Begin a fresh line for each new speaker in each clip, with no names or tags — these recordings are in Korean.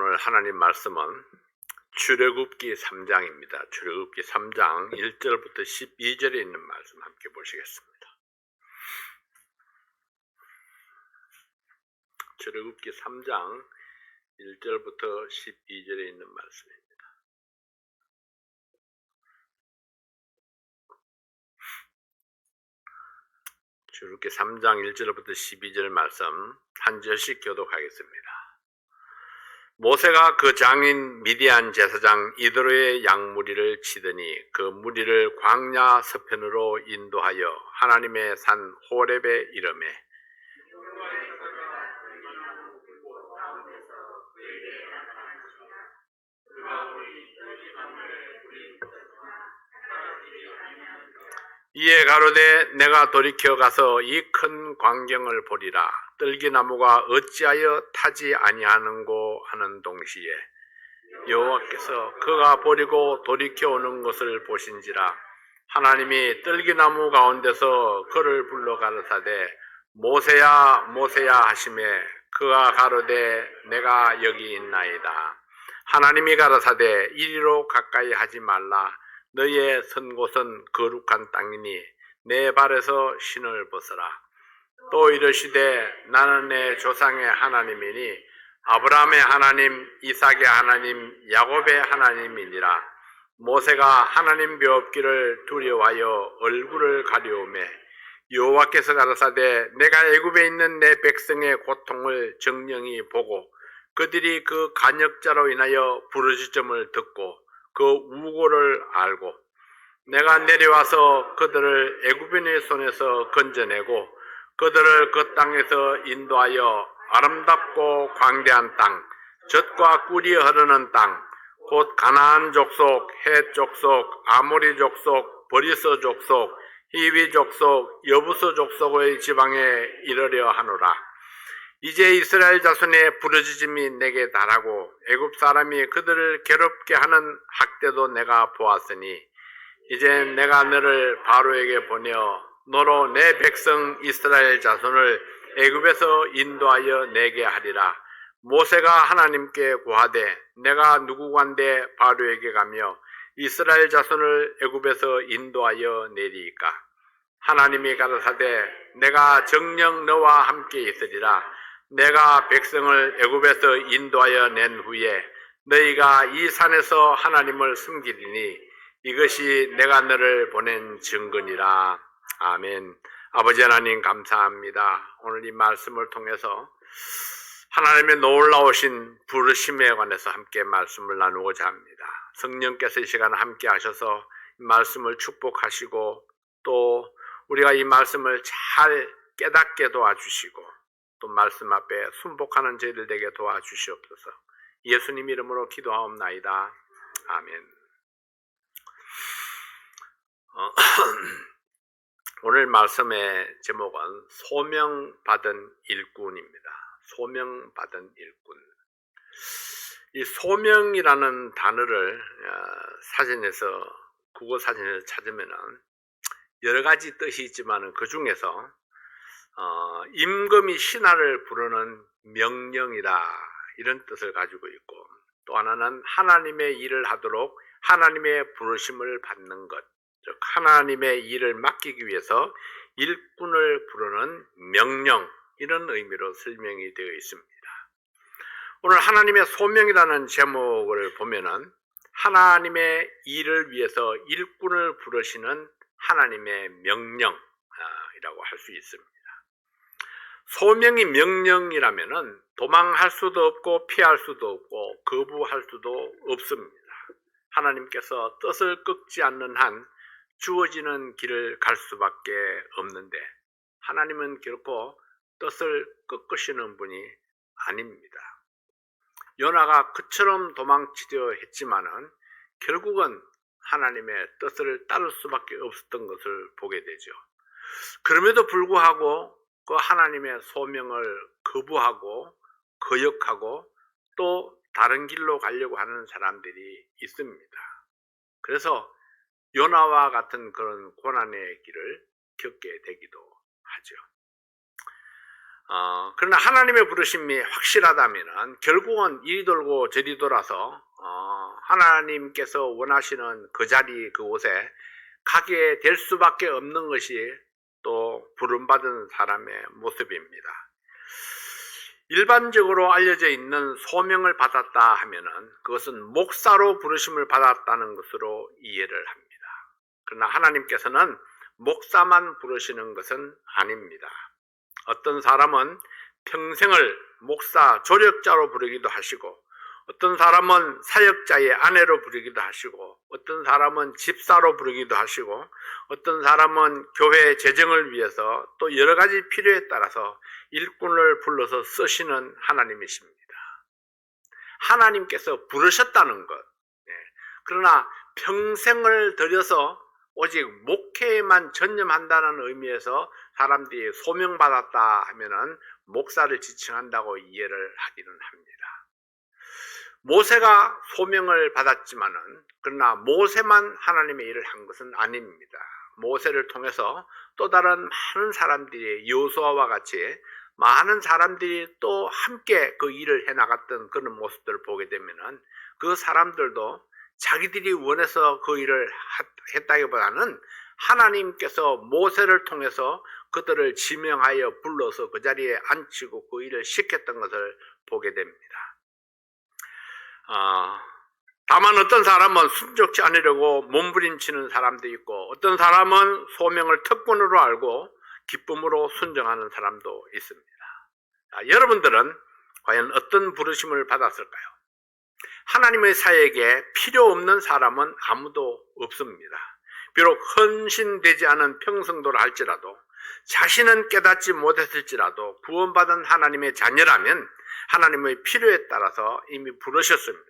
오늘 하나님 말씀은 출애굽기 3장입니다. 출애굽기 3장 1절부터 12절에 있는 말씀 함께 보시겠습니다. 출애굽기 3장 1절부터 12절에 있는 말씀입니다. 출애굽기 3장 1절부터 12절 말씀 한 절씩 교독하겠습니다. 모세가 그 장인 미디안 제사장 이드로의 양무리를 치더니 그 무리를 광야 서편으로 인도하여 하나님의 산 호렙에 이르매 이에 가로되 내가 돌이켜 가서 이 큰 광경을 보리라. 뜰기나무가 어찌하여 타지 아니하는고 하는 동시에 여호와께서 그가 버리고 돌이켜 오는 것을 보신지라. 하나님이 뜰기나무 가운데서 그를 불러 가르사대 모세야 모세야 하시매 그가 가로되 내가 여기 있나이다. 하나님이 가르사대 이리로 가까이 하지 말라. 너의 선 곳은 거룩한 땅이니 내 발에서 신을 벗어라. 또 이르시되 나는 내 조상의 하나님이니 아브라함의 하나님, 이삭의 하나님, 야곱의 하나님이니라. 모세가 하나님 뵈옵기를 두려워하여 얼굴을 가려우매 여호와께서 가라사대 내가 애굽에 있는 내 백성의 고통을 정령히 보고 그들이 그 간역자로 인하여 부르짖음을 듣고 그 우고를 알고 내가 내려와서 그들을 애굽인의 손에서 건져내고 그들을 그 땅에서 인도하여 아름답고 광대한 땅, 젖과 꿀이 흐르는 땅, 곧 가나안 족속, 헷 족속, 아모리 족속, 버리스 족속, 히위 족속, 여부스 족속의 지방에 이르려 하노라. 이제 이스라엘 자손의 부르짖음이 내게 달하고 애굽 사람이 그들을 괴롭게 하는 학대도 내가 보았으니 이제 내가 너를 바로에게 보내어 너로 내 백성 이스라엘 자손을 애굽에서 인도하여 내게 하리라. 모세가 하나님께 고하되 내가 누구간데 바로에게 가며 이스라엘 자손을 애굽에서 인도하여 내리이까. 하나님이 가라사대 내가 정녕 너와 함께 있으리라. 내가 백성을 애굽에서 인도하여 낸 후에 너희가 이 산에서 하나님을 숨기리니 이것이 내가 너를 보낸 증거니라. 아멘. 아버지 하나님 감사합니다. 오늘 이 말씀을 통해서 하나님의 놀라우신 부르심에 관해서 함께 말씀을 나누고자 합니다. 성령께서 이 시간 함께 하셔서 이 말씀을 축복하시고 또 우리가 이 말씀을 잘 깨닫게 도와주시고 또 말씀 앞에 순복하는 저희들 되게 도와주시옵소서. 예수님 이름으로 기도하옵나이다. 아멘. 오늘 말씀의 제목은 소명받은 일꾼입니다. 소명받은 일꾼. 이 소명이라는 단어를 사전에서 국어 사전에서 찾으면은 여러 가지 뜻이 있지만은 그 중에서 임금이 신하를 부르는 명령이다 이런 뜻을 가지고 있고 또 하나는 하나님의 일을 하도록 하나님의 부르심을 받는 것, 즉 하나님의 일을 맡기기 위해서 일꾼을 부르는 명령 이런 의미로 설명이 되어 있습니다. 오늘 하나님의 소명이라는 제목을 보면은 하나님의 일을 위해서 일꾼을 부르시는 하나님의 명령이라고 할 수 있습니다. 소명이 명령이라면은 도망할 수도 없고 피할 수도 없고 거부할 수도 없습니다. 하나님께서 뜻을 꺾지 않는 한 주어지는 길을 갈 수밖에 없는데 하나님은 결코 뜻을 꺾으시는 분이 아닙니다. 요나가 그처럼 도망치려 했지만은 결국은 하나님의 뜻을 따를 수밖에 없었던 것을 보게 되죠. 그럼에도 불구하고 그 하나님의 소명을 거부하고 거역하고 또 다른 길로 가려고 하는 사람들이 있습니다. 그래서 요나와 같은 그런 고난의 길을 겪게 되기도 하죠. 그러나 하나님의 부르심이 확실하다면 결국은 이리 돌고 저리 돌아서 하나님께서 원하시는 그 자리 그곳에 가게 될 수밖에 없는 것이 또 부름받은 사람의 모습입니다. 일반적으로 알려져 있는 소명을 받았다 하면은 그것은 목사로 부르심을 받았다는 것으로 이해를 합니다. 그러나 하나님께서는 목사만 부르시는 것은 아닙니다. 어떤 사람은 평생을 목사, 조력자로 부르기도 하시고, 어떤 사람은 사역자의 아내로 부르기도 하시고, 어떤 사람은 집사로 부르기도 하시고, 어떤 사람은 교회 재정을 위해서 또 여러 가지 필요에 따라서 일꾼을 불러서 쓰시는 하나님이십니다. 하나님께서 부르셨다는 것. 그러나 평생을 들여서 오직 목회에만 전념한다는 의미에서 사람들이 소명받았다 하면은 목사를 지칭한다고 이해를 하기는 합니다. 모세가 소명을 받았지만은 그러나 모세만 하나님의 일을 한 것은 아닙니다. 모세를 통해서 또 다른 많은 사람들이 여호수아와 같이 많은 사람들이 또 함께 그 일을 해나갔던 그런 모습들을 보게 되면은 그 사람들도 자기들이 원해서 그 일을 했다기보다는 하나님께서 모세를 통해서 그들을 지명하여 불러서 그 자리에 앉히고 그 일을 시켰던 것을 보게 됩니다. 다만 어떤 사람은 순종치 않으려고 몸부림치는 사람도 있고, 어떤 사람은 소명을 특권으로 알고 기쁨으로 순종하는 사람도 있습니다. 여러분들은 과연 어떤 부르심을 받았을까요? 하나님의 사역에 필요 없는 사람은 아무도 없습니다. 비록 헌신되지 않은 평성도라 할지라도, 자신은 깨닫지 못했을지라도 구원받은 하나님의 자녀라면 하나님의 필요에 따라서 이미 부르셨습니다.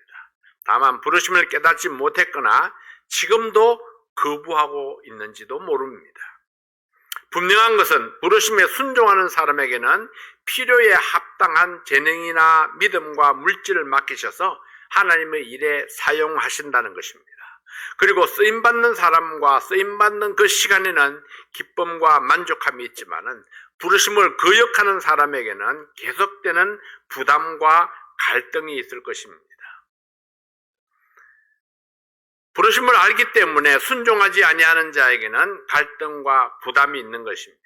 다만 부르심을 깨닫지 못했거나 지금도 거부하고 있는지도 모릅니다. 분명한 것은 부르심에 순종하는 사람에게는 필요에 합당한 재능이나 믿음과 물질을 맡기셔서 하나님의 일에 사용하신다는 것입니다. 그리고 쓰임받는 사람과 쓰임받는 그 시간에는 기쁨과 만족함이 있지만은 부르심을 거역하는 사람에게는 계속되는 부담과 갈등이 있을 것입니다. 부르심을 알기 때문에 순종하지 아니하는 자에게는 갈등과 부담이 있는 것입니다.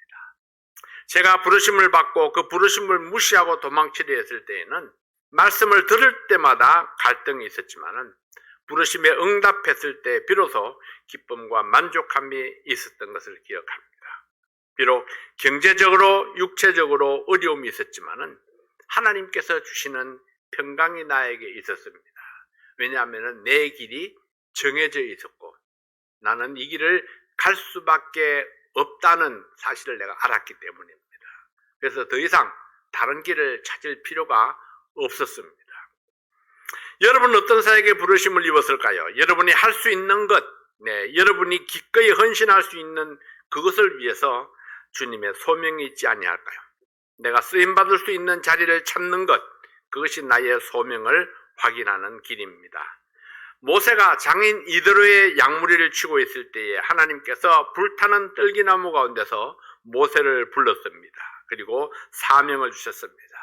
제가 부르심을 받고 그 부르심을 무시하고 도망치려 했을 때에는 말씀을 들을 때마다 갈등이 있었지만은 부르심에 응답했을 때 비로소 기쁨과 만족함이 있었던 것을 기억합니다. 비록 경제적으로 육체적으로 어려움이 있었지만은 하나님께서 주시는 평강이 나에게 있었습니다. 왜냐하면 내 길이 정해져 있었고 나는 이 길을 갈 수밖에 없다는 사실을 내가 알았기 때문입니다. 그래서 더 이상 다른 길을 찾을 필요가 없었습니다. 여러분은 어떤 사역에 부르심을 입었을까요? 여러분이 할 수 있는 것, 여러분이 기꺼이 헌신할 수 있는 그것을 위해서 주님의 소명이 있지 아니할까요? 내가 쓰임받을 수 있는 자리를 찾는 것, 그것이 나의 소명을 확인하는 길입니다. 모세가 장인 이드로의 양무리를 치고 있을 때에 하나님께서 불타는 떨기나무 가운데서 모세를 불렀습니다. 그리고 사명을 주셨습니다.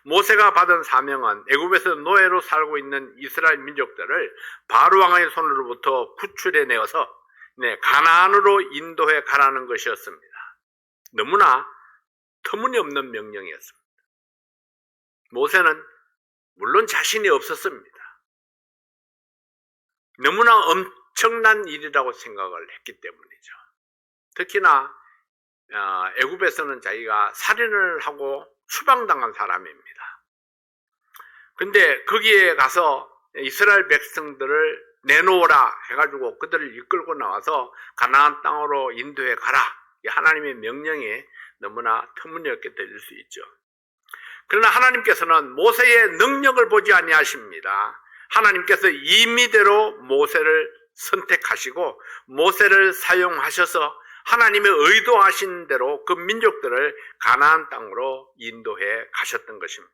모세가 받은 사명은 애굽에서 노예로 살고 있는 이스라엘 민족들을 바로 왕의 손으로부터 구출해내어서 가나안으로 인도해 가라는 것이었습니다. 너무나 터무니없는 명령이었습니다. 모세는 물론 자신이 없었습니다. 너무나 엄청난 일이라고 생각을 했기 때문이죠. 특히나 애굽에서는 자기가 살인을 하고 추방당한 사람입니다. 근데 거기에 가서 이스라엘 백성들을 내놓으라 해가지고 그들을 이끌고 나와서 가나안 땅으로 인도해 가라. 하나님의 명령이 너무나 터무니없게 들릴 수 있죠. 그러나 하나님께서는 모세의 능력을 보지 아니하십니다. 하나님께서 임의대로 모세를 선택하시고 모세를 사용하셔서 하나님의 의도하신 대로 그 민족들을 가나안 땅으로 인도해 가셨던 것입니다.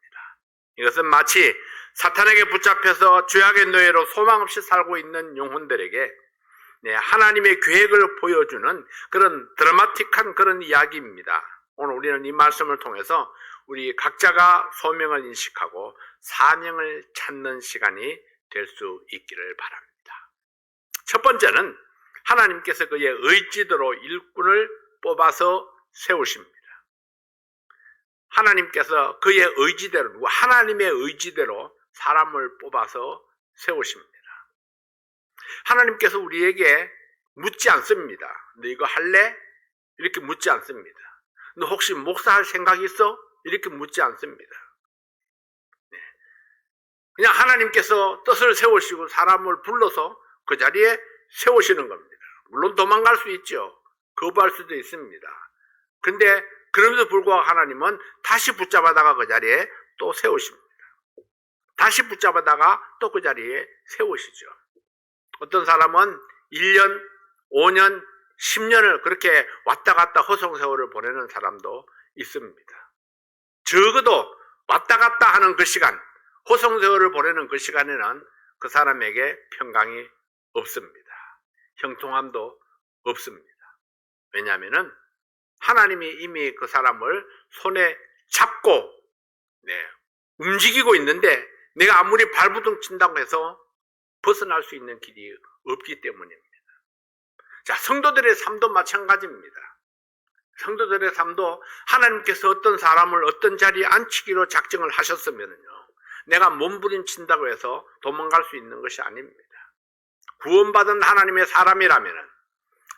이것은 마치 사탄에게 붙잡혀서 죄악의 노예로 소망 없이 살고 있는 영혼들에게 하나님의 계획을 보여주는 그런 드라마틱한 그런 이야기입니다. 오늘 우리는 이 말씀을 통해서 우리 각자가 소명을 인식하고 사명을 찾는 시간이 될 수 있기를 바랍니다. 첫 번째는 하나님께서 그의 의지대로 일꾼을 뽑아서 세우십니다. 하나님께서 그의 의지대로, 하나님의 의지대로 사람을 뽑아서 세우십니다. 하나님께서 우리에게 묻지 않습니다. 너 이거 할래? 이렇게 묻지 않습니다. 너 혹시 목사할 생각이 있어? 이렇게 묻지 않습니다. 그냥 하나님께서 뜻을 세우시고 사람을 불러서 그 자리에 세우시는 겁니다. 물론 도망갈 수 있죠. 거부할 수도 있습니다. 그런데 그럼에도 불구하고 하나님은 다시 붙잡아다가 그 자리에 또 세우십니다. 다시 붙잡아다가 또 그 자리에 세우시죠. 어떤 사람은 1년, 5년, 10년을 그렇게 왔다 갔다 허송세월을 보내는 사람도 있습니다. 적어도 왔다 갔다 하는 그 시간, 허송세월을 보내는 그 시간에는 그 사람에게 평강이 없습니다. 형통함도 없습니다. 왜냐하면 하나님이 이미 그 사람을 손에 잡고 움직이고 있는데 내가 아무리 발부둥 친다고 해서 벗어날 수 있는 길이 없기 때문입니다. 자, 성도들의 삶도 마찬가지입니다. 성도들의 삶도 하나님께서 어떤 사람을 어떤 자리에 앉히기로 작정을 하셨으면요, 내가 몸부림친다고 해서 도망갈 수 있는 것이 아닙니다. 구원받은 하나님의 사람이라면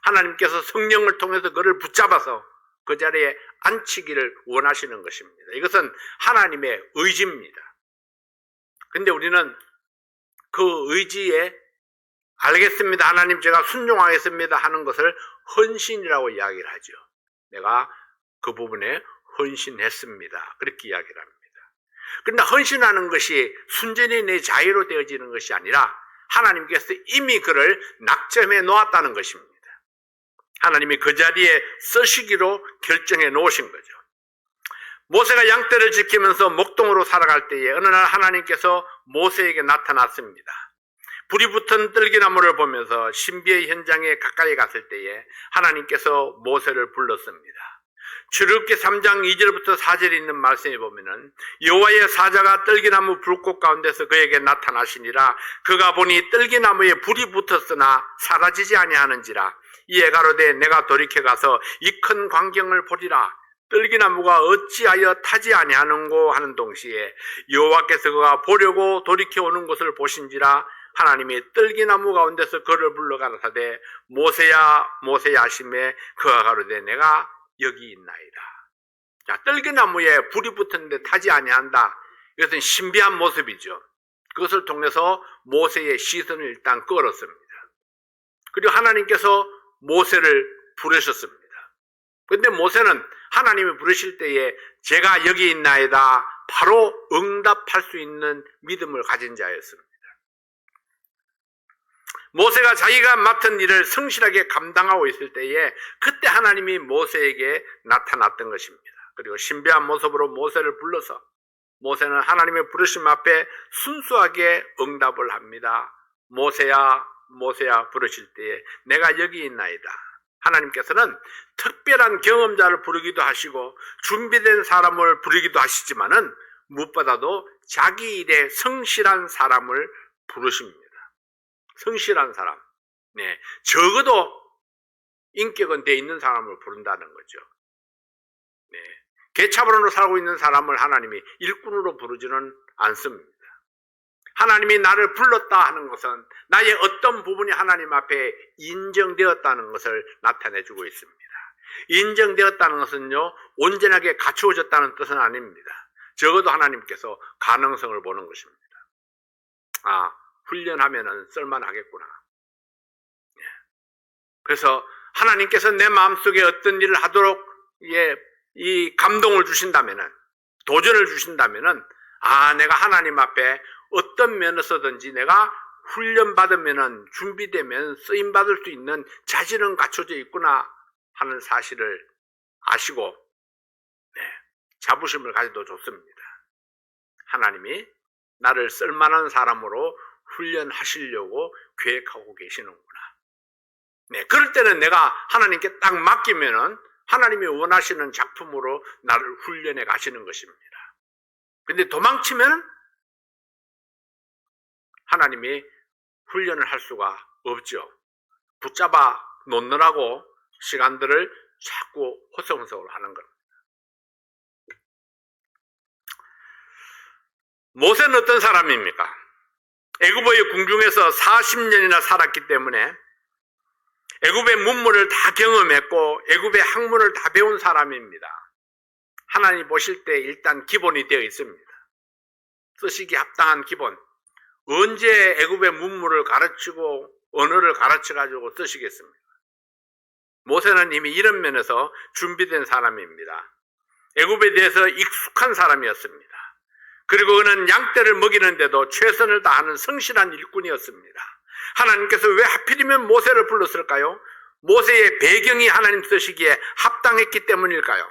하나님께서 성령을 통해서 그를 붙잡아서 그 자리에 앉히기를 원하시는 것입니다. 이것은 하나님의 의지입니다. 근데 우리는 그 의지에 알겠습니다, 하나님 제가 순종하겠습니다 하는 것을 헌신이라고 이야기를 하죠. 내가 그 부분에 헌신했습니다, 그렇게 이야기를 합니다. 그러나 헌신하는 것이 순전히 내 자유로 되어지는 것이 아니라 하나님께서 이미 그를 낙점해 놓았다는 것입니다. 하나님이 그 자리에 쓰시기로 결정해 놓으신 거죠. 모세가 양떼를 지키면서 목동으로 살아갈 때에 어느 날 하나님께서 모세에게 나타났습니다. 불이 붙은 뜰기나무를 보면서 신비의 현장에 가까이 갔을 때에 하나님께서 모세를 불렀습니다. 출애굽기 3장 2절부터 4절에 있는 말씀에 보면은 여호와의 사자가 뜰기나무 불꽃 가운데서 그에게 나타나시니라. 그가 보니 뜰기나무에 불이 붙었으나 사라지지 아니하는지라. 이에 가로되 내가 돌이켜 가서 이 큰 광경을 보리라. 뜰기나무가 어찌하여 타지 아니하는고 하는 동시에 여호와께서 그가 보려고 돌이켜 오는 것을 보신지라. 하나님이 뜰기나무 가운데서 그를 불러 가라사대 모세야 모세야 하시매 그가 가로되 내가 여기 있나이다. 자, 뜰기나무에 불이 붙었는데 타지 아니한다. 이것은 신비한 모습이죠. 그것을 통해서 모세의 시선을 일단 끌었습니다. 그리고 하나님께서 모세를 부르셨습니다. 그런데 모세는 하나님이 부르실 때에 제가 여기 있나이다 바로 응답할 수 있는 믿음을 가진 자였습니다. 모세가 자기가 맡은 일을 성실하게 감당하고 있을 때에 그때 하나님이 모세에게 나타났던 것입니다. 그리고 신비한 모습으로 모세를 불러서 모세는 하나님의 부르심 앞에 순수하게 응답을 합니다. 모세야 모세야 부르실 때에 내가 여기 있나이다. 하나님께서는 특별한 경험자를 부르기도 하시고 준비된 사람을 부르기도 하시지만은 무엇보다도 자기 일에 성실한 사람을 부르십니다. 성실한 사람, 적어도 인격은 돼 있는 사람을 부른다는 거죠. 개차반으로 살고 있는 사람을 하나님이 일꾼으로 부르지는 않습니다. 하나님이 나를 불렀다 하는 것은 나의 어떤 부분이 하나님 앞에 인정되었다는 것을 나타내주고 있습니다. 인정되었다는 것은요, 온전하게 갖추어졌다는 뜻은 아닙니다. 적어도 하나님께서 가능성을 보는 것입니다. 훈련하면은 쓸만하겠구나. 그래서 하나님께서 내 마음속에 어떤 일을 하도록 이 감동을 주신다면은, 도전을 주신다면은, 내가 하나님 앞에 어떤 면에서든지 내가 훈련받으면은 준비되면 쓰임받을 수 있는 자질은 갖춰져 있구나 하는 사실을 아시고, 자부심을 가져도 좋습니다. 하나님이 나를 쓸만한 사람으로 훈련하시려고 계획하고 계시는구나. 그럴 때는 내가 하나님께 딱 맡기면은 하나님이 원하시는 작품으로 나를 훈련해 가시는 것입니다. 근데 도망치면 하나님이 훈련을 할 수가 없죠. 붙잡아 놓느라고 시간들을 자꾸 허송허송을 하는 겁니다. 모세는 어떤 사람입니까? 애굽의 궁중에서 40년이나 살았기 때문에 애굽의 문물을 다 경험했고 애굽의 학문을 다 배운 사람입니다. 하나님 보실 때 일단 기본이 되어 있습니다. 쓰시기 합당한 기본. 언제 애굽의 문물을 가르치고 언어를 가르쳐가지고 쓰시겠습니까? 모세는 이미 이런 면에서 준비된 사람입니다. 애굽에 대해서 익숙한 사람이었습니다. 그리고 그는 양떼를 먹이는데도 최선을 다하는 성실한 일꾼이었습니다. 하나님께서 왜 하필이면 모세를 불렀을까요? 모세의 배경이 하나님 쓰시기에 합당했기 때문일까요?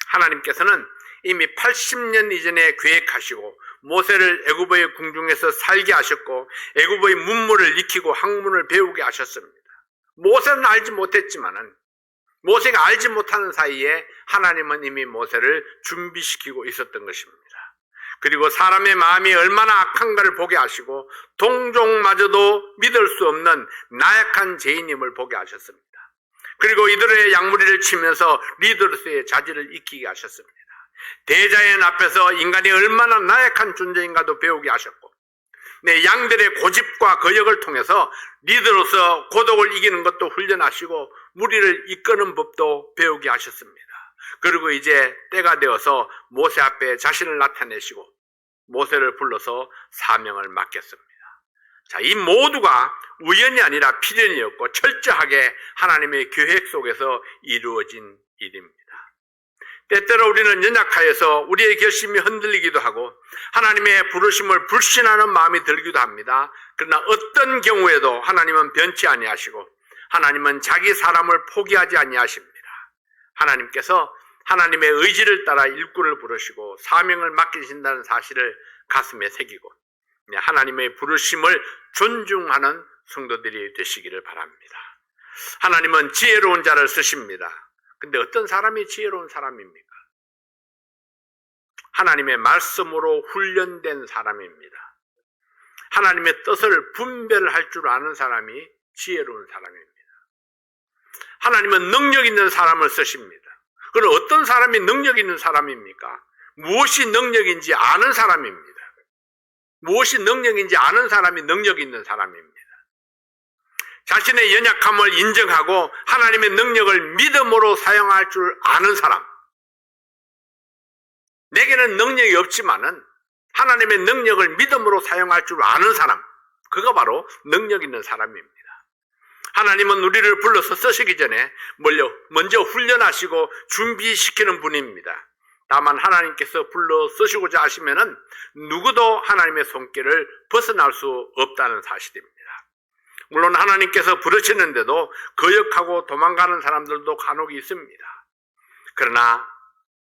하나님께서는 이미 80년 이전에 계획하시고 모세를 애굽의 궁중에서 살게 하셨고 애굽의 문물을 익히고 학문을 배우게 하셨습니다. 모세는 알지 못했지만은 모세가 알지 못하는 사이에 하나님은 이미 모세를 준비시키고 있었던 것입니다. 그리고 사람의 마음이 얼마나 악한가를 보게 하시고 동족마저도 믿을 수 없는 나약한 죄인임을 보게 하셨습니다. 그리고 이들의 양무리를 치면서 리더로서의 자질을 익히게 하셨습니다. 대자연 앞에서 인간이 얼마나 나약한 존재인가도 배우게 하셨고 양들의 고집과 거역을 통해서 리더로서 고독을 이기는 것도 훈련하시고 무리를 이끄는 법도 배우게 하셨습니다. 그리고 이제 때가 되어서 모세 앞에 자신을 나타내시고 모세를 불러서 사명을 맡겼습니다. 자, 이 모두가 우연이 아니라 필연이었고 철저하게 하나님의 계획 속에서 이루어진 일입니다. 때때로 우리는 연약하여서 우리의 결심이 흔들리기도 하고 하나님의 부르심을 불신하는 마음이 들기도 합니다. 그러나 어떤 경우에도 하나님은 변치 아니하시고 하나님은 자기 사람을 포기하지 아니하십니다. 하나님께서 하나님의 의지를 따라 일꾼을 부르시고 사명을 맡기신다는 사실을 가슴에 새기고 하나님의 부르심을 존중하는 성도들이 되시기를 바랍니다. 하나님은 지혜로운 자를 쓰십니다. 근데 어떤 사람이 지혜로운 사람입니까? 하나님의 말씀으로 훈련된 사람입니다. 하나님의 뜻을 분별할 줄 아는 사람이 지혜로운 사람입니다. 하나님은 능력 있는 사람을 쓰십니다. 그럼 어떤 사람이 능력 있는 사람입니까? 무엇이 능력인지 아는 사람입니다. 무엇이 능력인지 아는 사람이 능력 있는 사람입니다. 자신의 연약함을 인정하고 하나님의 능력을 믿음으로 사용할 줄 아는 사람. 내게는 능력이 없지만은 하나님의 능력을 믿음으로 사용할 줄 아는 사람. 그가 바로 능력 있는 사람입니다. 하나님은 우리를 불러서 쓰시기 전에 먼저 훈련하시고 준비시키는 분입니다. 다만 하나님께서 불러 쓰시고자 하시면은 누구도 하나님의 손길을 벗어날 수 없다는 사실입니다. 물론 하나님께서 부르시는데도 거역하고 도망가는 사람들도 간혹 있습니다. 그러나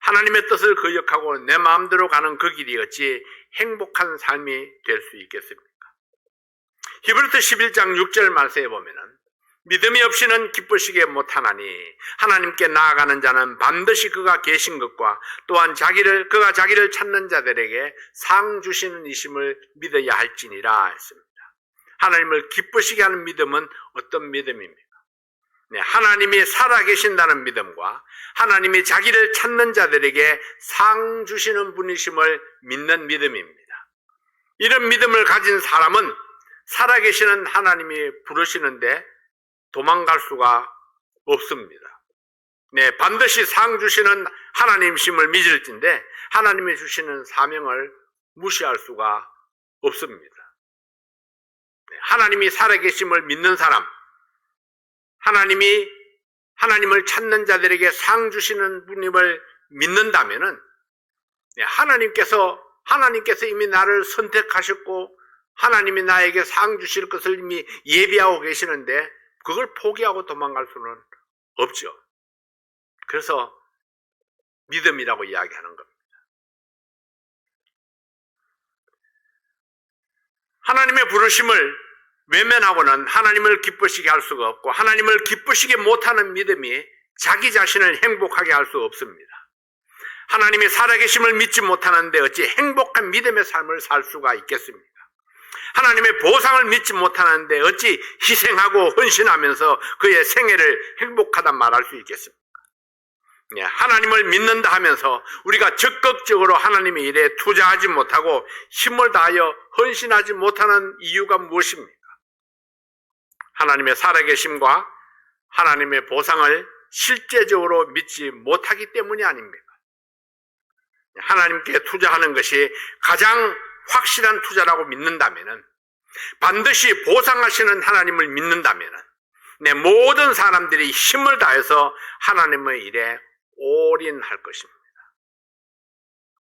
하나님의 뜻을 거역하고 내 마음대로 가는 그 길이 어찌 행복한 삶이 될 수 있겠습니까? 히브리서 11장 6절 말씀에 보면은 믿음이 없이는 기쁘시게 못하나니 하나님께 나아가는 자는 반드시 그가 계신 것과 또한 그가 자기를 찾는 자들에게 상 주시는 이심을 믿어야 할지니라 했습니다. 하나님을 기쁘시게 하는 믿음은 어떤 믿음입니까? 하나님이 살아계신다는 믿음과 하나님이 자기를 찾는 자들에게 상 주시는 분이심을 믿는 믿음입니다. 이런 믿음을 가진 사람은 살아계시는 하나님이 부르시는데 도망갈 수가 없습니다. 반드시 상 주시는 하나님심을 믿을진데 하나님이 주시는 사명을 무시할 수가 없습니다. 하나님이 살아계심을 믿는 사람, 하나님을 찾는 자들에게 상 주시는 분임을 믿는다면은 하나님께서 이미 나를 선택하셨고 하나님이 나에게 상 주실 것을 이미 예비하고 계시는데 그걸 포기하고 도망갈 수는 없죠. 그래서 믿음이라고 이야기하는 겁니다. 하나님의 부르심을 외면하고는 하나님을 기쁘시게 할 수가 없고 하나님을 기쁘시게 못하는 믿음이 자기 자신을 행복하게 할 수 없습니다. 하나님의 살아계심을 믿지 못하는데 어찌 행복한 믿음의 삶을 살 수가 있겠습니까? 하나님의 보상을 믿지 못하는데 어찌 희생하고 헌신하면서 그의 생애를 행복하다 말할 수 있겠습니까? 하나님을 믿는다 하면서 우리가 적극적으로 하나님의 일에 투자하지 못하고 힘을 다하여 헌신하지 못하는 이유가 무엇입니까? 하나님의 살아계심과 하나님의 보상을 실제적으로 믿지 못하기 때문이 아닙니까? 하나님께 투자하는 것이 가장 확실한 투자라고 믿는다면, 반드시 보상하시는 하나님을 믿는다면 내 모든 사람들이 힘을 다해서 하나님의 일에 올인할 것입니다.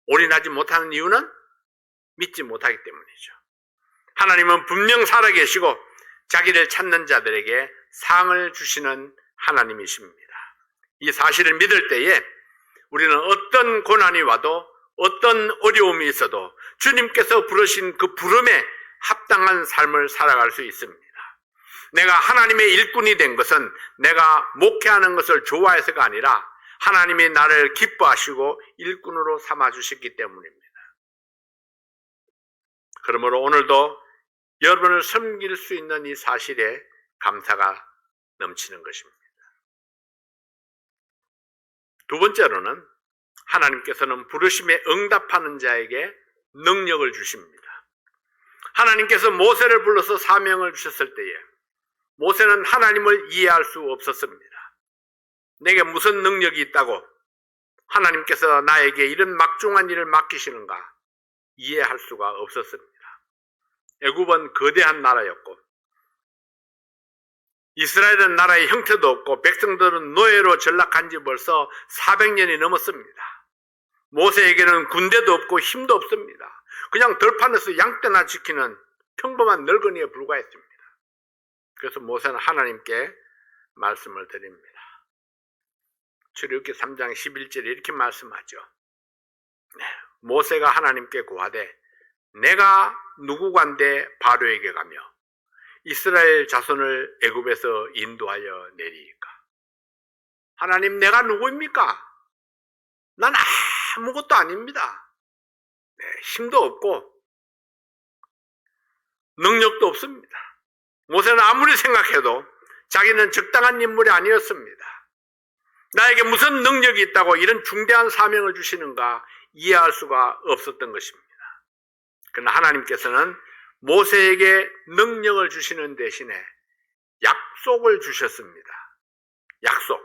올인하지 못하는 이유는 믿지 못하기 때문이죠. 하나님은 분명 살아계시고 자기를 찾는 자들에게 상을 주시는 하나님이십니다. 이 사실을 믿을 때에 우리는 어떤 고난이 와도 어떤 어려움이 있어도 주님께서 부르신 그 부름에 합당한 삶을 살아갈 수 있습니다. 내가 하나님의 일꾼이 된 것은 내가 목회하는 것을 좋아해서가 아니라 하나님이 나를 기뻐하시고 일꾼으로 삼아주셨기 때문입니다. 그러므로 오늘도 여러분을 섬길 수 있는 이 사실에 감사가 넘치는 것입니다. 두 번째로는 하나님께서는 부르심에 응답하는 자에게 능력을 주십니다. 하나님께서 모세를 불러서 사명을 주셨을 때에 모세는 하나님을 이해할 수 없었습니다. 내게 무슨 능력이 있다고 하나님께서 나에게 이런 막중한 일을 맡기시는가 이해할 수가 없었습니다. 애굽은 거대한 나라였고 이스라엘은 나라의 형태도 없고 백성들은 노예로 전락한 지 벌써 400년이 넘었습니다. 모세에게는 군대도 없고 힘도 없습니다. 그냥 들판에서 양떼나 지키는 평범한 늙은이에 불과했습니다. 그래서 모세는 하나님께 말씀을 드립니다. 출애굽기 3장 11절에 이렇게 말씀하죠. 모세가 하나님께 고하되 내가 누구간데 바로에게 가며 이스라엘 자손을 애굽에서 인도하여 내리이까. 하나님, 내가 누구입니까? 난 아무것도 아닙니다. 힘도 없고 능력도 없습니다. 모세는 아무리 생각해도 자기는 적당한 인물이 아니었습니다. 나에게 무슨 능력이 있다고 이런 중대한 사명을 주시는가 이해할 수가 없었던 것입니다. 그러나 하나님께서는 모세에게 능력을 주시는 대신에 약속을 주셨습니다. 약속.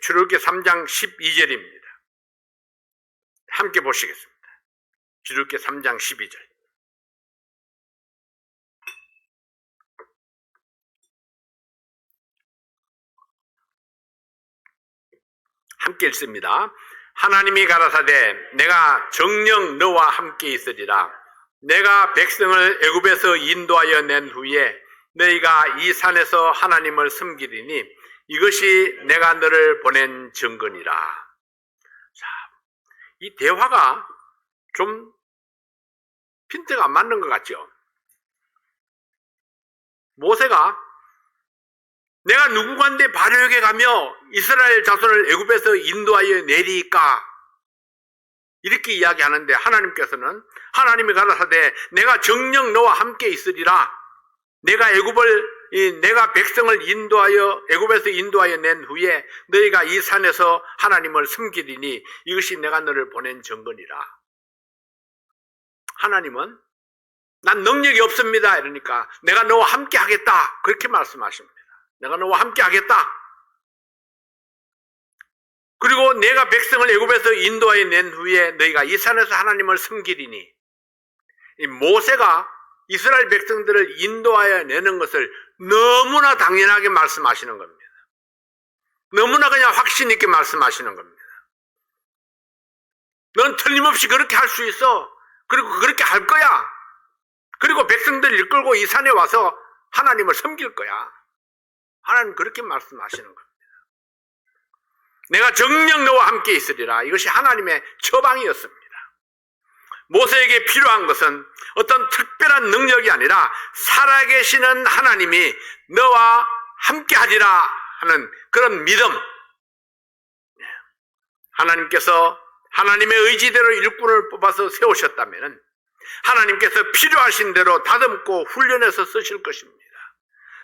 출애굽기 3장 12절입니다. 함께 보시겠습니다. 출애굽기 3장 12절. 함께 읽습니다. 하나님이 가라사대 내가 정녕 너와 함께 있으리라. 내가 백성을 애굽에서 인도하여 낸 후에 너희가 이 산에서 하나님을 섬기리니 이것이 내가 너를 보낸 증거니라. 자, 이 대화가 좀 핀트가 안 맞는 것 같죠? 모세가 내가 누구간데 바로에게 가며 이스라엘 자손을 애굽에서 인도하여 내리까 이렇게 이야기하는데 하나님께서는 하나님이 가라사대 내가 정녕 너와 함께 있으리라. 내가 백성을 인도하여 애굽에서 인도하여 낸 후에 너희가 이 산에서 하나님을 섬기리니 이것이 내가 너를 보낸 증거니라. 하나님은 난 능력이 없습니다 이러니까 내가 너와 함께 하겠다 그렇게 말씀하십니다. 내가 너와 함께 하겠다. 그리고 내가 백성을 애굽에서 인도하여 낸 후에 너희가 이 산에서 하나님을 섬기리니 이 모세가 이스라엘 백성들을 인도하여 내는 것을 너무나 당연하게 말씀하시는 겁니다. 너무나 그냥 확신 있게 말씀하시는 겁니다. 넌 틀림없이 그렇게 할 수 있어. 그리고 그렇게 할 거야. 그리고 백성들을 이끌고 이 산에 와서 하나님을 섬길 거야. 하나님 그렇게 말씀하시는 겁니다. 내가 정녕 너와 함께 있으리라. 이것이 하나님의 처방이었습니다. 모세에게 필요한 것은 어떤 특별한 능력이 아니라 살아계시는 하나님이 너와 함께 하리라 하는 그런 믿음, 하나님께서 하나님의 의지대로 일꾼을 뽑아서 세우셨다면 하나님께서 필요하신 대로 다듬고 훈련해서 쓰실 것입니다.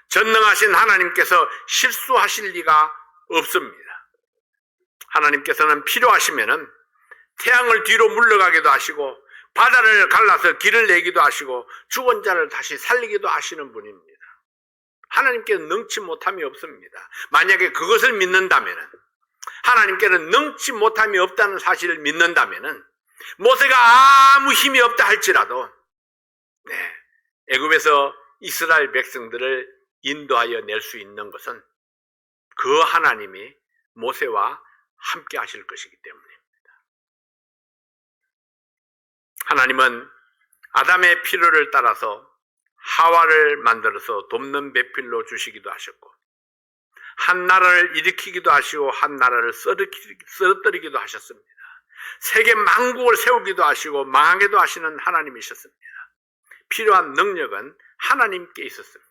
전능하신 하나님께서 실수하실 리가 없습니다. 하나님께서는 필요하시면은 태양을 뒤로 물러가기도 하시고 바다를 갈라서 길을 내기도 하시고 죽은 자를 다시 살리기도 하시는 분입니다. 하나님께는 능치 못함이 없습니다. 만약에 그것을 믿는다면, 하나님께는 능치 못함이 없다는 사실을 믿는다면 모세가 아무 힘이 없다 할지라도 애굽에서 이스라엘 백성들을 인도하여 낼 수 있는 것은 그 하나님이 모세와 함께 하실 것이기 때문입니다. 하나님은 아담의 필요를 따라서 하와를 만들어서 돕는 배필로 주시기도 하셨고, 한 나라를 일으키기도 하시고 한 나라를 쓰러뜨리기도 하셨습니다. 세계 만국을 세우기도 하시고 망하게도 하시는 하나님이셨습니다. 필요한 능력은 하나님께 있었습니다.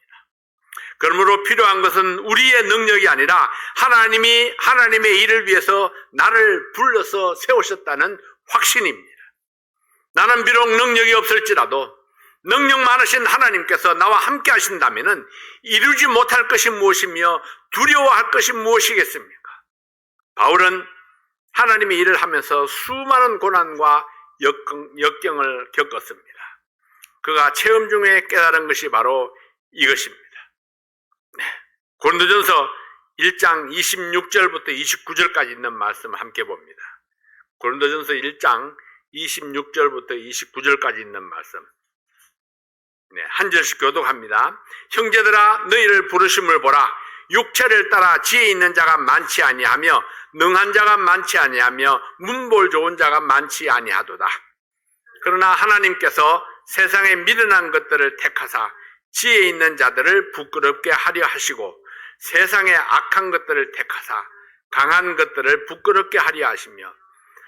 그러므로 필요한 것은 우리의 능력이 아니라 하나님이 하나님의 일을 위해서 나를 불러서 세우셨다는 확신입니다. 나는 비록 능력이 없을지라도 능력 많으신 하나님께서 나와 함께 하신다면 이루지 못할 것이 무엇이며 두려워할 것이 무엇이겠습니까? 바울은 하나님의 일을 하면서 수많은 고난과 역경을 겪었습니다. 그가 체험 중에 깨달은 것이 바로 이것입니다. 고린도전서 1장 26절부터 29절까지 있는 말씀을 함께 봅니다. 고린도전서 1장 26절부터 29절까지 있는 말씀. 한 절씩 교독합니다. 형제들아, 너희를 부르심을 보라. 육체를 따라 지혜 있는 자가 많지 아니하며 능한 자가 많지 아니하며 문볼 좋은 자가 많지 아니하도다. 그러나 하나님께서 세상에 미련한 것들을 택하사 지혜 있는 자들을 부끄럽게 하려 하시고 세상에 악한 것들을 택하사 강한 것들을 부끄럽게 하려 하시며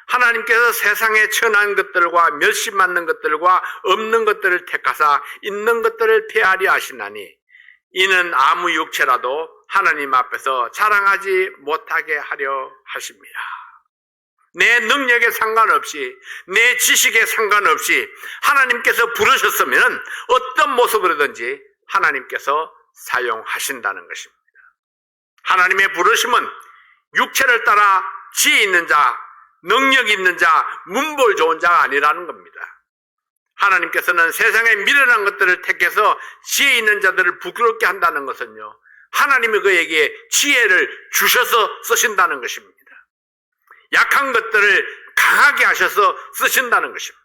하나님께서 세상에 천한 것들과 멸시받는 것들과 없는 것들을 택하사 있는 것들을 폐하려 하시나니 이는 아무 육체라도 하나님 앞에서 자랑하지 못하게 하려 하십니다. 내 능력에 상관없이 내 지식에 상관없이 하나님께서 부르셨으면 어떤 모습으로든지 하나님께서 사용하신다는 것입니다. 하나님의 부르심은 육체를 따라 지혜 있는 자, 능력 있는 자, 문볼 좋은 자가 아니라는 겁니다. 하나님께서는 세상에 미련한 것들을 택해서 지혜 있는 자들을 부끄럽게 한다는 것은요, 하나님이 그에게 지혜를 주셔서 쓰신다는 것입니다. 약한 것들을 강하게 하셔서 쓰신다는 것입니다.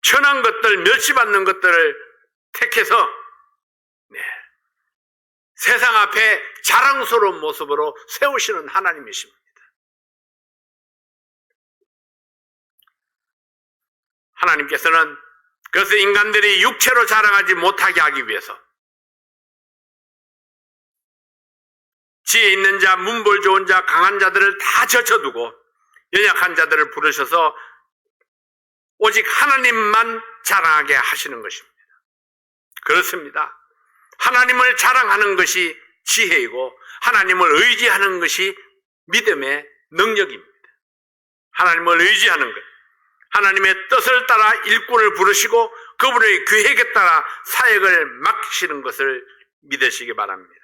천한 것들, 멸시받는 것들을 택해서 세상 앞에 자랑스러운 모습으로 세우시는 하나님이십니다. 하나님께서는 그래서 인간들이 육체로 자랑하지 못하게 하기 위해서 지혜 있는 자, 문볼 좋은 자, 강한 자들을 다 젖혀두고 연약한 자들을 부르셔서 오직 하나님만 자랑하게 하시는 것입니다. 그렇습니다. 하나님을 자랑하는 것이 지혜이고 하나님을 의지하는 것이 믿음의 능력입니다. 하나님을 의지하는 것, 하나님의 뜻을 따라 일꾼을 부르시고 그분의 계획에 따라 사역을 맡기시는 것을 믿으시기 바랍니다.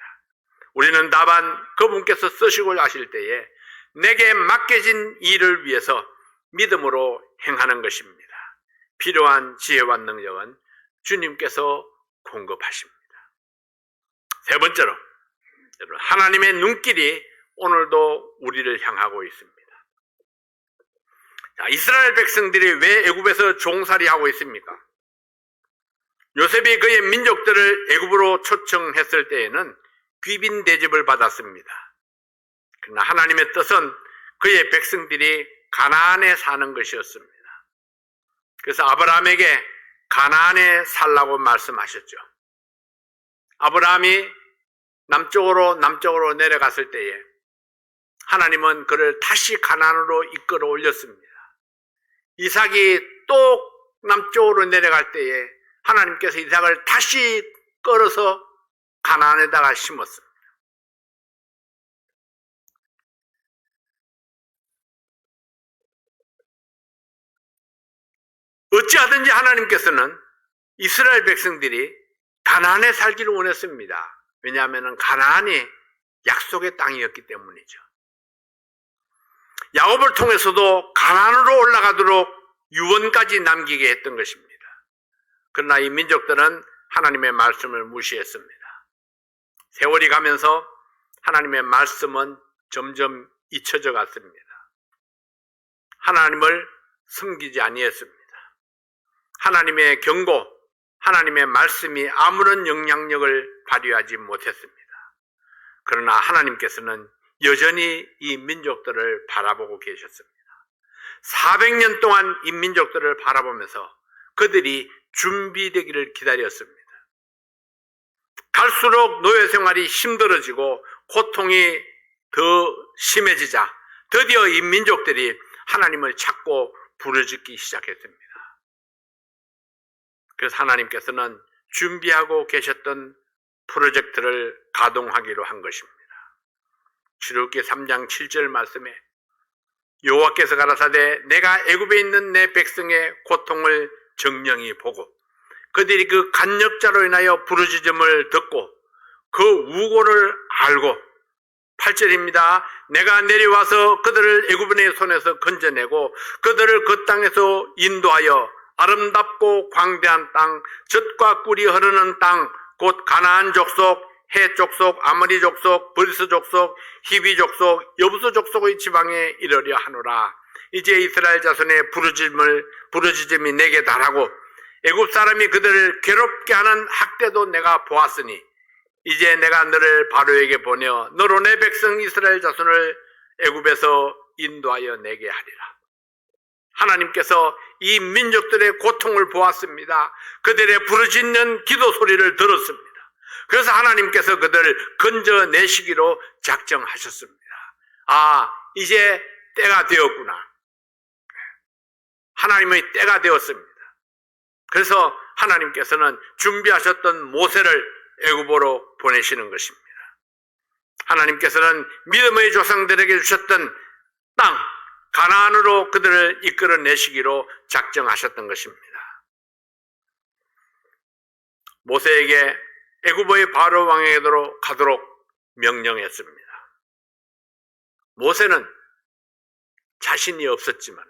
우리는 다만 그분께서 쓰시고자 하실 때에 내게 맡겨진 일을 위해서 믿음으로 행하는 것입니다. 필요한 지혜와 능력은 주님께서 공급하십니다. 세 번째로, 하나님의 눈길이 오늘도 우리를 향하고 있습니다. 자, 이스라엘 백성들이 왜 애굽에서 종살이하고 있습니까? 요셉이 그의 민족들을 애굽으로 초청했을 때에는 귀빈 대접을 받았습니다. 그러나 하나님의 뜻은 그의 백성들이 가나안에 사는 것이었습니다. 그래서 아브라함에게 가나안에 살라고 말씀하셨죠. 아브라함이 남쪽으로 내려갔을 때에 하나님은 그를 다시 가나안으로 이끌어 올렸습니다. 이삭이 또 남쪽으로 내려갈 때에 하나님께서 이삭을 다시 끌어서 가나안에다가 심었습니다. 어찌하든지 하나님께서는 이스라엘 백성들이 가나안에 살기를 원했습니다. 왜냐하면 가나안이 약속의 땅이었기 때문이죠. 야곱을 통해서도 가나안으로 올라가도록 유언까지 남기게 했던 것입니다. 그러나 이 민족들은 하나님의 말씀을 무시했습니다. 세월이 가면서 하나님의 말씀은 점점 잊혀져 갔습니다. 하나님을 섬기지 아니했습니다. 하나님의 경고, 하나님의 말씀이 아무런 영향력을 발휘하지 못했습니다. 그러나 하나님께서는 여전히 이 민족들을 바라보고 계셨습니다. 400년 동안 이 민족들을 바라보면서 그들이 준비되기를 기다렸습니다. 갈수록 노예 생활이 힘들어지고 고통이 더 심해지자 드디어 이 민족들이 하나님을 찾고 부르짖기 시작했습니다. 그래서 하나님께서는 준비하고 계셨던 프로젝트를 가동하기로 한 것입니다. 출애굽기 3장 7절 말씀에 여호와께서 가라사대 내가 애굽에 있는 내 백성의 고통을 정령히 보고 그들이 그 간역자로 인하여 부르짖음을 듣고 그 우고를 알고 8절입니다. 내가 내려와서 그들을 애굽인의 손에서 건져내고 그들을 그 땅에서 인도하여 아름답고 광대한 땅, 젖과 꿀이 흐르는 땅, 곧 가나안 족속, 헷 족속, 아모리 족속, 브리스 족속, 히비 족속, 여부스 족속의 지방에 이르려 하노라. 이제 이스라엘 자손의 부르짖음이 내게 달하고 애굽 사람이 그들을 괴롭게 하는 학대도 내가 보았으니 이제 내가 너를 바로에게 보내어 너로 내 백성 이스라엘 자손을 애굽에서 인도하여 내게 하리라. 하나님께서 이 민족들의 고통을 보았습니다. 그들의 부르짖는 기도 소리를 들었습니다. 그래서 하나님께서 그들을 건져내시기로 작정하셨습니다. 아, 이제 때가 되었구나. 하나님의 때가 되었습니다. 그래서 하나님께서는 준비하셨던 모세를 애굽으로 보내시는 것입니다. 하나님께서는 믿음의 조상들에게 주셨던 땅, 가나안으로 그들을 이끌어내시기로 작정하셨던 것입니다. 모세에게 애굽의 바로 왕에게로 가도록 명령했습니다. 모세는 자신이 없었지만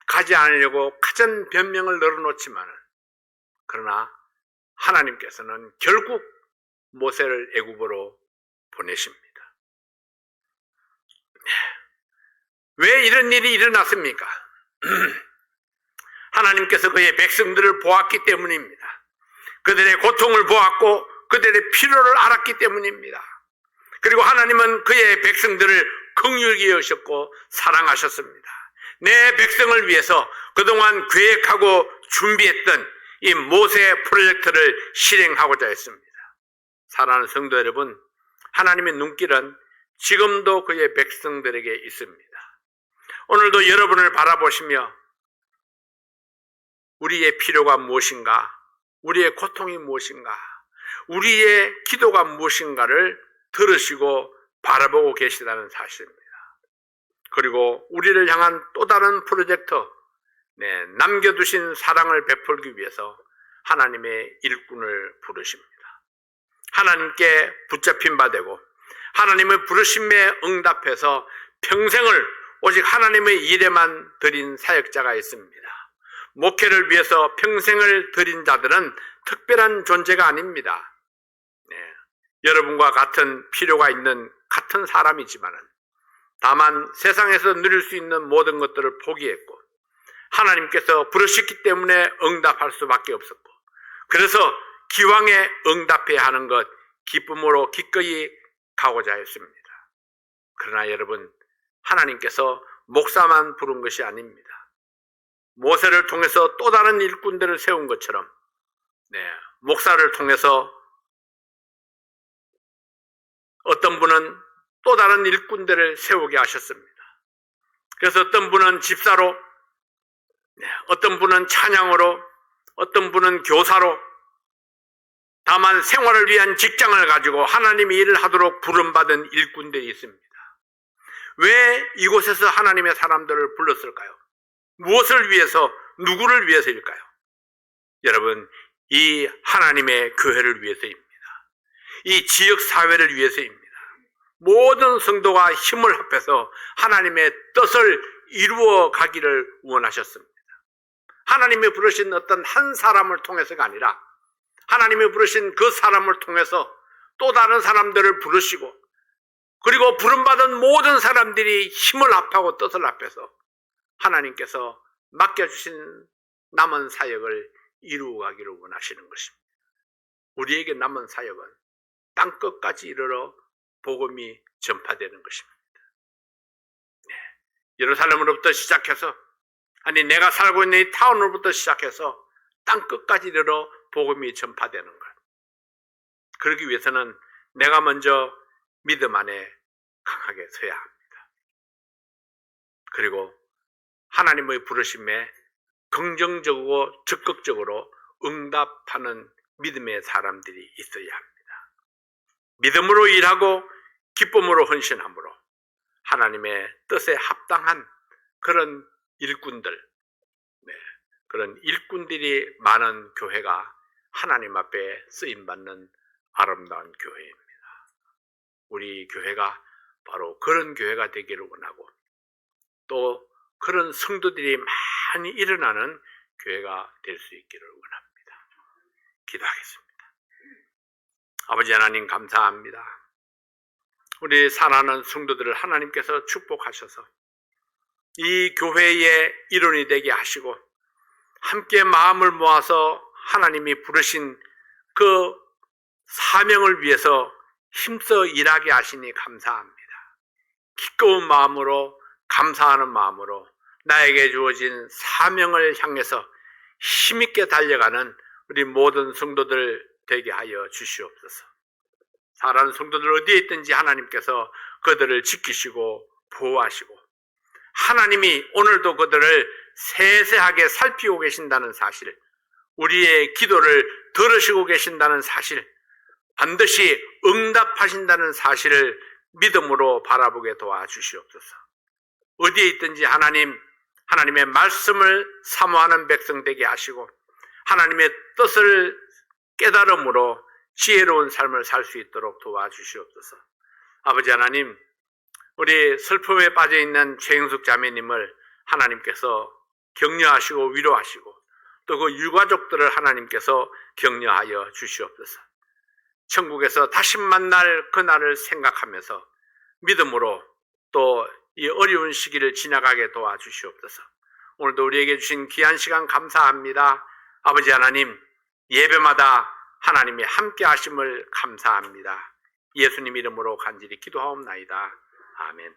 가지 않으려고 갖은 변명을 늘어놓지만 그러나 하나님께서는 결국 모세를 애굽으로 보내십니다. 왜 이런 일이 일어났습니까? 하나님께서 그의 백성들을 보았기 때문입니다. 그들의 고통을 보았고 그들의 필요를 알았기 때문입니다. 그리고 하나님은 그의 백성들을 긍휼히 여기셨고 사랑하셨습니다. 내 백성을 위해서 그동안 계획하고 준비했던 이 모세 프로젝트를 실행하고자 했습니다. 사랑하는 성도 여러분, 하나님의 눈길은 지금도 그의 백성들에게 있습니다. 오늘도 여러분을 바라보시며 우리의 필요가 무엇인가, 우리의 고통이 무엇인가, 우리의 기도가 무엇인가를 들으시고 바라보고 계시다는 사실입니다. 그리고 우리를 향한 또 다른 프로젝트, 남겨두신 사랑을 베풀기 위해서 하나님의 일꾼을 부르십니다. 하나님께 붙잡힌 바 되고 하나님의 부르심에 응답해서 평생을 오직 하나님의 일에만 드린 사역자가 있습니다. 목회를 위해서 평생을 드린 자들은 특별한 존재가 아닙니다. 여러분과 같은 필요가 있는 같은 사람이지만은 다만 세상에서 누릴 수 있는 모든 것들을 포기했고 하나님께서 부르셨기 때문에 응답할 수밖에 없었고 그래서 기왕에 응답해야 하는 것 기쁨으로 기꺼이 가고자 했습니다. 그러나 여러분, 하나님께서 목사만 부른 것이 아닙니다. 모세를 통해서 또 다른 일꾼들을 세운 것처럼 목사를 통해서 어떤 분은 또 다른 일꾼들을 세우게 하셨습니다. 그래서 어떤 분은 집사로, 어떤 분은 찬양으로, 어떤 분은 교사로, 다만 생활을 위한 직장을 가지고 하나님의 일을 하도록 부름받은 일꾼들이 있습니다. 왜 이곳에서 하나님의 사람들을 불렀을까요? 무엇을 위해서 누구를 위해서일까요? 여러분, 이 하나님의 교회를 위해서입니다. 이 지역사회를 위해서입니다. 모든 성도가 힘을 합해서 하나님의 뜻을 이루어 가기를 원하셨습니다. 하나님이 부르신 어떤 한 사람을 통해서가 아니라 하나님이 부르신 그 사람을 통해서 또 다른 사람들을 부르시고, 그리고 부름받은 모든 사람들이 힘을 합하고 뜻을 합해서 하나님께서 맡겨주신 남은 사역을 이루어 가기를 원하시는 것입니다. 우리에게 남은 사역은 땅끝까지 이르러 복음이 전파되는 것입니다. 네. 예루살렘으로부터 시작해서, 아니 내가 살고 있는 이 타운으로부터 시작해서 땅끝까지 이르러 복음이 전파되는 것. 그러기 위해서는 내가 먼저 믿음 안에 강하게 서야 합니다. 그리고 하나님의 부르심에 긍정적이고 적극적으로 응답하는 믿음의 사람들이 있어야 합니다. 믿음으로 일하고 기쁨으로 헌신함으로 하나님의 뜻에 합당한 그런 일꾼들, 그런 일꾼들이 많은 교회가 하나님 앞에 쓰임받는 아름다운 교회입니다. 우리 교회가 바로 그런 교회가 되기를 원하고, 또 그런 성도들이 많이 일어나는 교회가 될 수 있기를 원합니다. 기도하겠습니다. 아버지 하나님 감사합니다. 우리 사랑하는 성도들을 하나님께서 축복하셔서 이 교회의 일원이 되게 하시고, 함께 마음을 모아서 하나님이 부르신 그 사명을 위해서 힘써 일하게 하시니 감사합니다. 기꺼운 마음으로, 감사하는 마음으로 나에게 주어진 사명을 향해서 힘있게 달려가는 우리 모든 성도들 되게 하여 주시옵소서. 사랑하는 성도들 어디에 있든지 하나님께서 그들을 지키시고 보호하시고, 하나님이 오늘도 그들을 세세하게 살피고 계신다는 사실, 우리의 기도를 들으시고 계신다는 사실, 반드시 응답하신다는 사실을 믿음으로 바라보게 도와주시옵소서. 어디에 있든지 하나님의 말씀을 사모하는 백성 되게 하시고, 하나님의 뜻을 깨달음으로 지혜로운 삶을 살 수 있도록 도와주시옵소서. 아버지 하나님, 우리 슬픔에 빠져있는 최영숙 자매님을 하나님께서 격려하시고 위로하시고, 또 그 유가족들을 하나님께서 격려하여 주시옵소서. 천국에서 다시 만날 그날을 생각하면서 믿음으로 또 이 어려운 시기를 지나가게 도와주시옵소서. 오늘도 우리에게 주신 귀한 시간 감사합니다. 아버지 하나님, 예배마다 하나님이 함께 하심을 감사합니다. 예수님 이름으로 간절히 기도하옵나이다. 아멘.